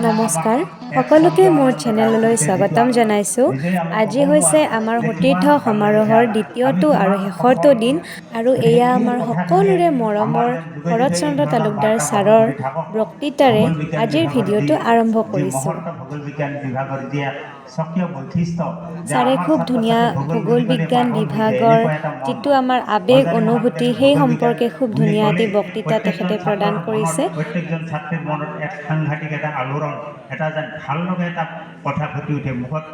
নমস্কাৰ সকলোকে মোৰ চেনেললৈ স্বাগতম জনাইছোঁ। আজি হৈছে আমাৰ সতীৰ্থ সমাৰোহৰ দ্বিতীয়টো আৰু শেষৰটো দিন আৰু এয়া আমাৰ সকলোৰে মৰমৰ শৰৎ চন্দ্ৰ তালুকদাৰ ছাৰৰ বক্তৃতাৰে আজিৰ ভিডিঅ'টো আৰম্ভ কৰিছোঁ। ছাৰে খুব ধুনীয়া ভূগোল বিজ্ঞান বিভাগৰ যিটো আমাৰ আৱেগ অনুভূতি সেই সম্পৰ্কে খুব ধুনীয়া এটি বক্তৃতা তেখেতে প্ৰদান কৰিছে। প্ৰত্যেকজন ছাত্ৰীৰ মনত এক সাংঘাতিক এটা আলোড়ন এটা যেন ভাল লগা এটা কথা ফুটি উঠে মুখত।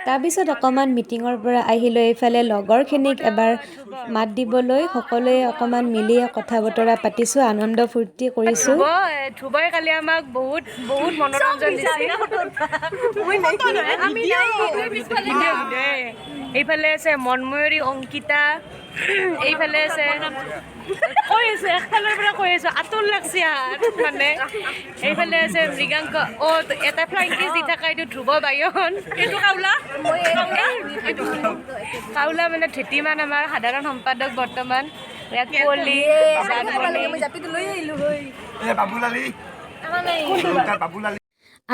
তাৰপিছত অকণমান মিটিঙৰ পৰা আহিলৈ এইফালে লগৰখিনিক এবাৰ মাত দিবলৈ সকলোৱে অকণমান মিলি কথা বতৰা পাতিছোঁ, আনন্দ ফূৰ্তি কৰিছোঁ। ধ্ৰুৱই কালি আমাক বহুত মনোৰঞ্জন দিছে। এইফালে আছে মনময়ূৰী অংকিতা, এইফালে আছে কৈ আছো একফালৰ পৰা কৈ আছো আতুল লাগছে মানে এইফালে আছে মৃগাংক এটা ফ্লাইং কিছ দি থকা এইটো ধ্ৰুৱ বায়ন, এইটো কাউলা মানে ধেতিমান আমাৰ সাধাৰণ সম্পাদক বৰ্তমান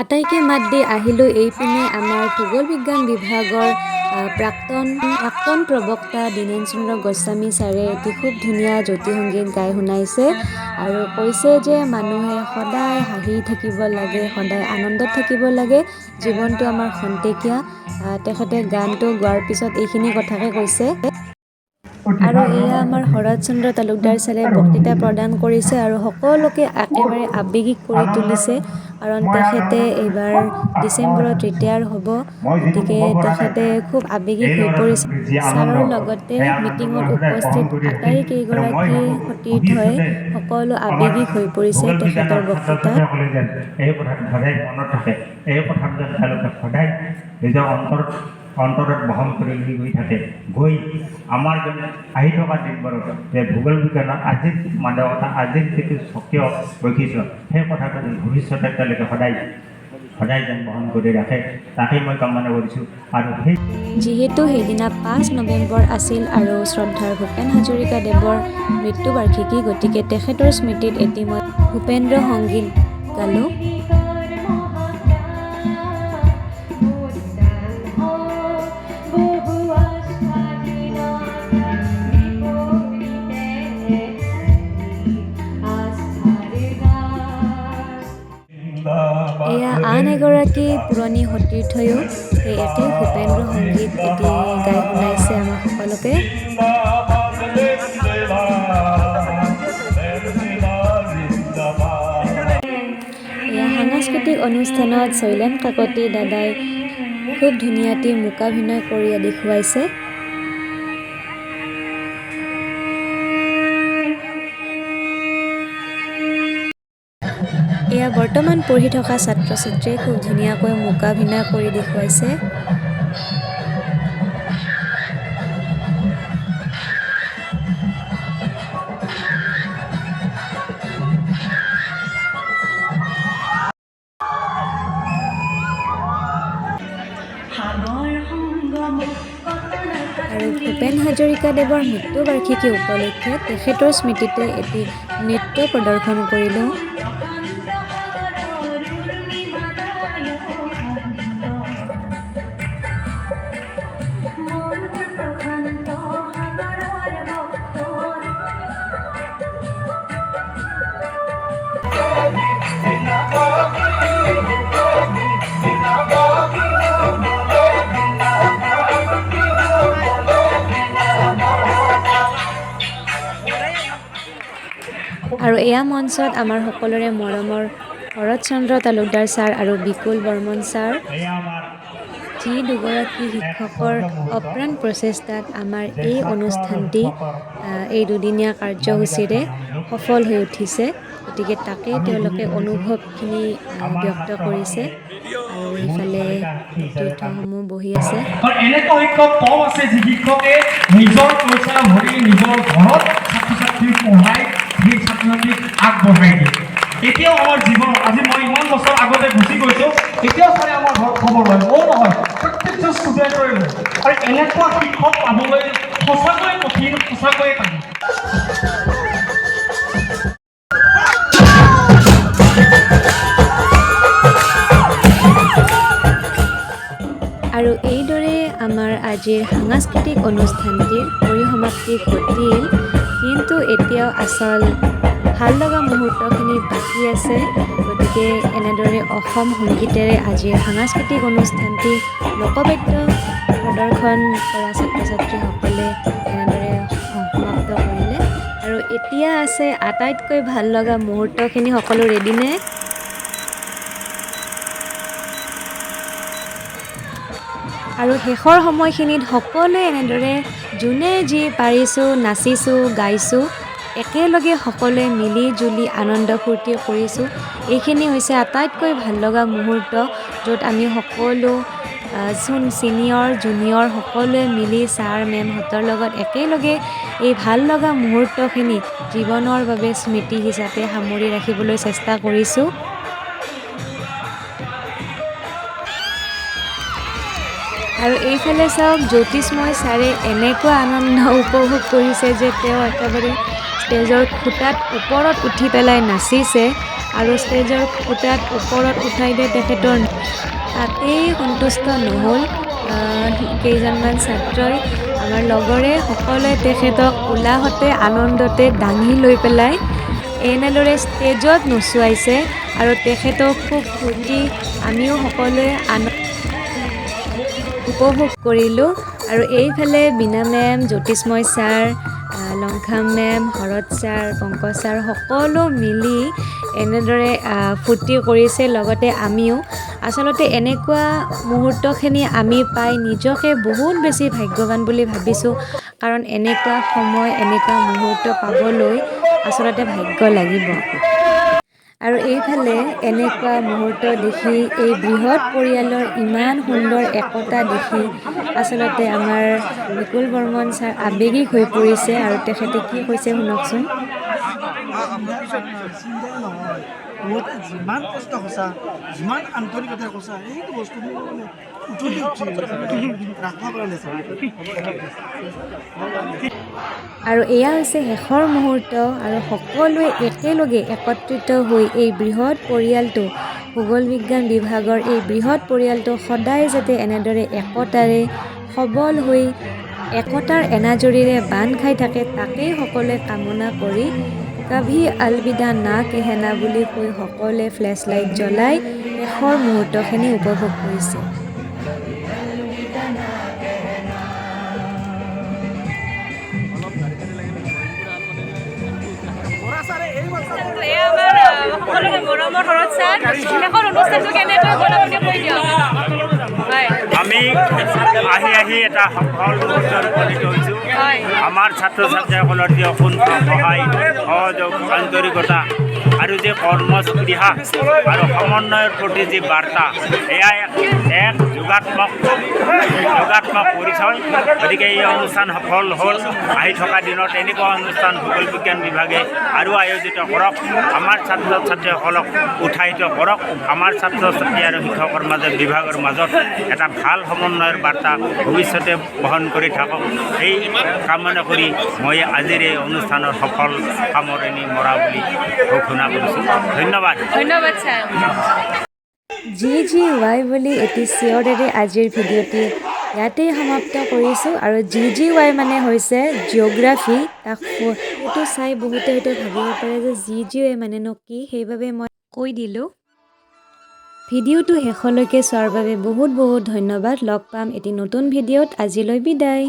আটাইকে মাত দি আহিলোঁ। এইপিনে আমাৰ ভূগোল বিজ্ঞান বিভাগৰ প্ৰাক্তন প্ৰবক্তা দীনেন চন্দ্ৰ গোস্বামী ছাৰে এটি খুব ধুনীয়া জ্যোতি সংগীত গাই শুনাইছে আৰু কৈছে যে মানুহে সদায় হাঁহি থাকিব লাগে, সদায় আনন্দত থাকিব লাগে, জীৱনটো আমাৰ খন্তেকীয়া। তেখেতে গানটো গোৱাৰ পিছত এইখিনি কথাকে কৈছে। আৰু এয়া আমাৰ শৰৎ চন্দ্ৰ তালুকদাৰ ছাৰে বক্তৃতা প্ৰদান কৰিছে আৰু সকলোকে একেবাৰে আৱেগিক কৰি তুলিছে, কাৰণ তেখেতে এইবাৰ ডিচেম্বৰত ৰিটায়াৰ হ'ব। গতিকে তেখেতে খুব আৱেগিক হৈ পৰিছে। ছাৰৰ লগতে মিটিঙত উপস্থিত আটাইকেইগৰাকী সতীৰ্থই সকলো আৱেগিক হৈ পৰিছে তেখেতৰ বক্তৃতাত। এই কথাটো সদায় মনত থাকে, এই কথাটো যেন তেওঁলোকে সদায় নিজৰ অন্তৰত বহন কৰি লৈ গৈ থাকে। গৈ আমাৰ যেন আহি থকা দিনবোৰত যে ভূগোল বিজ্ঞানৰ আজিৰ মাদকতা, আজিৰ যিটো স্বকীয় বৈশিষ্ট্য, সেই কথাটো যেন ভৱিষ্যতে তেওঁলোকে সদায় যেন বহন কৰি ৰাখে, তাকেই মই কামনা কৰিছোঁ। আৰু যিহেতু সেইদিনা 5 নৱেম্বৰ আছিল আৰু শ্ৰদ্ধাৰ ভূপেন হাজৰিকাদেৱৰ মৃত্যুবাৰ্ষিকী, গতিকে তেখেতৰ স্মৃতিত এটি মই ভূপেন্দ্ৰ সংগীত গালোঁ। এয়া আন এগৰাকী পুৰণি সতীৰ্থয়ো এই একেই ভূপেন্দ্ৰ সংগীত এটি গাই শুনাইছে আমাক সকলোকে। এয়া সাংস্কৃতিক অনুষ্ঠানত শৈলেন কাকতি দাদাই খুব ধুনীয়াটি মূকাভিনয় কৰি দেখুৱাইছে। এয়া বৰ্তমান পঢ়ি থকা ছাত্ৰ ছাত্ৰীয়ে খুব ধুনীয়াকৈ মূকাভিনয় কৰি দেখুৱাইছে। আৰু ভূপেন হাজৰিকাদেৱৰ মৃত্যুবাৰ্ষিকী উপলক্ষে তেখেতৰ স্মৃতিতে এটি নৃত্য প্ৰদৰ্শন কৰিলোঁ। আৰু এয়া মঞ্চত আমাৰ সকলোৰে মৰমৰ শৰৎ চন্দ্ৰ তালুকদাৰ ছাৰ আৰু বিকুল বৰ্মন ছাৰ, যি দুগৰাকী শিক্ষকৰ অপ্ৰাণ প্ৰচেষ্টাত আমাৰ এই অনুষ্ঠানটি এই দুদিনীয়া কাৰ্যসূচীৰে সফল হৈ উঠিছে। গতিকে তাকে তেওঁলোকে অনুভৱখিনি ব্যক্ত কৰিছে আৰু এইফালে তীৰ্থসমূহ বহি আছে। এনেকুৱা শিক্ষক কম আছে যি শিক্ষকে নিজৰ পইচা ভৰি নিজৰ ঘৰত ছাত্ৰ ছাত্ৰীক পঢ়াই সেই ছাত্ৰ ছাত্ৰীক আগবঢ়াই দিয়ে। এতিয়াও আমাৰ জীৱন, আজি মই ইমান বছৰ আগতে গুচি গৈছোঁ, এতিয়াও চাই আমাৰ ঘৰত খবৰ লয়, মোৰ নহয় প্ৰত্যেকজন ষ্টুডেণ্টৰে লয়। আৰু এনেকুৱা শিক্ষক পাবলৈ সঁচাকৈ কঠিন, সঁচাকৈ টান। আৰু এইদৰে আমাৰ আজিৰ সাংস্কৃতিক অনুষ্ঠানটিৰ পৰিসমাপ্তি ঘটিল, কিন্তু এতিয়াও আচল ভাল লগা মুহূৰ্তখিনি বাকী আছে। গতিকে এনেদৰে অসম সংগীতেৰে আজিৰ সাংস্কৃতিক অনুষ্ঠানটি লোকবাদ্য প্ৰদৰ্শন কৰা ছাত্ৰ ছাত্ৰীসকলে এনেদৰে সমাপ্ত কৰিলে। আৰু এতিয়া আছে আটাইতকৈ ভাল লগা মুহূৰ্তখিনি। সকলো ৰেডিনে? আৰু শেষৰ সময়খিনিত সকলোৱে এনেদৰে যোনে যি পাৰিছোঁ নাচিছোঁ, গাইছোঁ, একেলগে সকলোৱে মিলি জুলি আনন্দ ফূৰ্তি কৰিছোঁ। এইখিনি হৈছে আটাইতকৈ ভাল লগা মুহূৰ্ত, য'ত আমি সকলো ছিনিয়ৰ জুনিয়ৰ সকলোৱে মিলি ছাৰ মেমহঁতৰ লগত একেলগে এই ভাল লগা মুহূৰ্তখিনি জীৱনৰ বাবে স্মৃতি হিচাপে সামৰি ৰাখিবলৈ চেষ্টা কৰিছোঁ। আৰু এইফালে চাওক, জ্যোতিষ্ময় ছাৰে এনেকুৱা আনন্দ উপভোগ কৰিছে যে তেওঁ একেবাৰে ষ্টেজৰ খুঁটাত ওপৰত উঠি পেলাই নাচিছে। আৰু ষ্টেজৰ খুঁটাত ওপৰত উঠাই দিয়ে তেখেতৰ তাতেই সন্তুষ্ট নহ'ল কেইজনমান ছাত্ৰই, আমাৰ লগৰে সকলোৱে তেখেতক উলাহতে আনন্দতে দাঙি লৈ পেলাই এনেদৰে ষ্টেজত নচুৱাইছে। আৰু তেখেতক খুব ফূৰ্তি আমিও সকলোৱে উপভোগ কৰিলোঁ। আৰু এইফালে বীণা মেম, জ্যোতিষ্ময় ছাৰ, লংখাম মেম, শৰৎ ছাৰ, পংকজ ছাৰ সকলো মিলি এনেদৰে ফূৰ্তি কৰিছে, লগতে আমিও। আচলতে এনেকুৱা মুহূৰ্তখিনি আমি পাই নিজকে বহুত বেছি ভাগ্যৱান বুলি ভাবিছোঁ, কাৰণ এনেকুৱা সময় এনেকুৱা মুহূৰ্ত পাবলৈ আচলতে ভাগ্য লাগিব। আৰু এইফালে এনেকুৱা মুহূৰ্ত দেখি, এই বৃহৎ পৰিয়ালৰ ইমান সুন্দৰ একতা দেখি আচলতে আমাৰ বিকুল বৰ্মন ছাৰ আৱেগিক হৈ পৰিছে। আৰু তেখেতে কি কৈছে শুনকচোন। যিমান কষ্ট সঁচা, যিমান আন্তৰিকতা সঁচা, সেইটো বস্তু মানে উঠলি ৰাখবা পৰা নাযায়। আৰু এয়া হৈছে শেষৰ মুহূৰ্ত, আৰু সকলোৱে একেলগে একত্ৰিত হৈ এই বৃহৎ পৰিয়ালটো, ভূগোল বিজ্ঞান বিভাগৰ এই বৃহৎ পৰিয়ালটো সদায় যাতে এনেদৰে একতাৰে সবল হৈ একতাৰ এনাজৰীৰে বান্ধ খাই থাকে, তাকেই সকলোৱে কামনা কৰি কভি আলবিদা না কেহেনা বুলি কৈ সকলোৱে ফ্লেছ লাইট জ্বলাই শেষৰ মুহূৰ্তখিনি উপভোগ কৰিছে। এয়া আমাৰ সকলোৰে মৰমৰ শৰৎ ছাৰ, শেষৰ অনুষ্ঠানটো কেনেকৈ গ'ল আপুনি কৈ দিয়ক। হয়, আমি আহি এটা সফল মুহূৰ্তত উপনীত হৈছোঁ। হয়, আমাৰ ছাত্ৰ ছাত্ৰীসকলৰ যি অকুণ্ঠ সহায়, সহযোগ, আন্তৰিকতা আৰু যি কৰ্মস্পৃহা আৰু সমন্বয়ৰ প্ৰতি যি বাৰ্তা, এয়া এক যোগাত্মক পৰিচয়। গতিকে এই অনুষ্ঠান সফল হ'ল। আহি থকা দিনত এনেকুৱা অনুষ্ঠান ভূগোল বিজ্ঞান বিভাগে আৰু আয়োজিত কৰক, আমাৰ ছাত্ৰ ছাত্ৰীসকলক উৎসাহিত কৰক, আমাৰ ছাত্ৰ ছাত্ৰী আৰু শিক্ষকৰ মাজত বিভাগৰ মাজত এটা ভাল সমন্বয়ৰ বাৰ্তা ভৱিষ্যতে বহন কৰি থাকক। এই কামনা কৰি মই আজিৰ এই অনুষ্ঠানৰ সফল সামৰণি মৰা বুলি ঘোষণা কৰিছোঁ। ধন্যবাদ। ধন্যবাদ ছাৰ। GGY বুলি এটি চিঞৰেৰে আজিৰ ভিডিঅ'টি ইয়াতেই সমাপ্ত কৰিছোঁ। আৰু GGY মানে হৈছে জিঅ'গ্ৰাফী। সেইটো চাই বহুতে হয়তো ভাবিব পাৰে যে GGY মানেনো কি, সেইবাবে মই কৈ দিলোঁ। ভিডিঅ'টো শেষলৈকে চোৱাৰ বাবে বহুত বহুত ধন্যবাদ। লগ পাম এটি নতুন ভিডিঅ'ত। আজিলৈ বিদায়।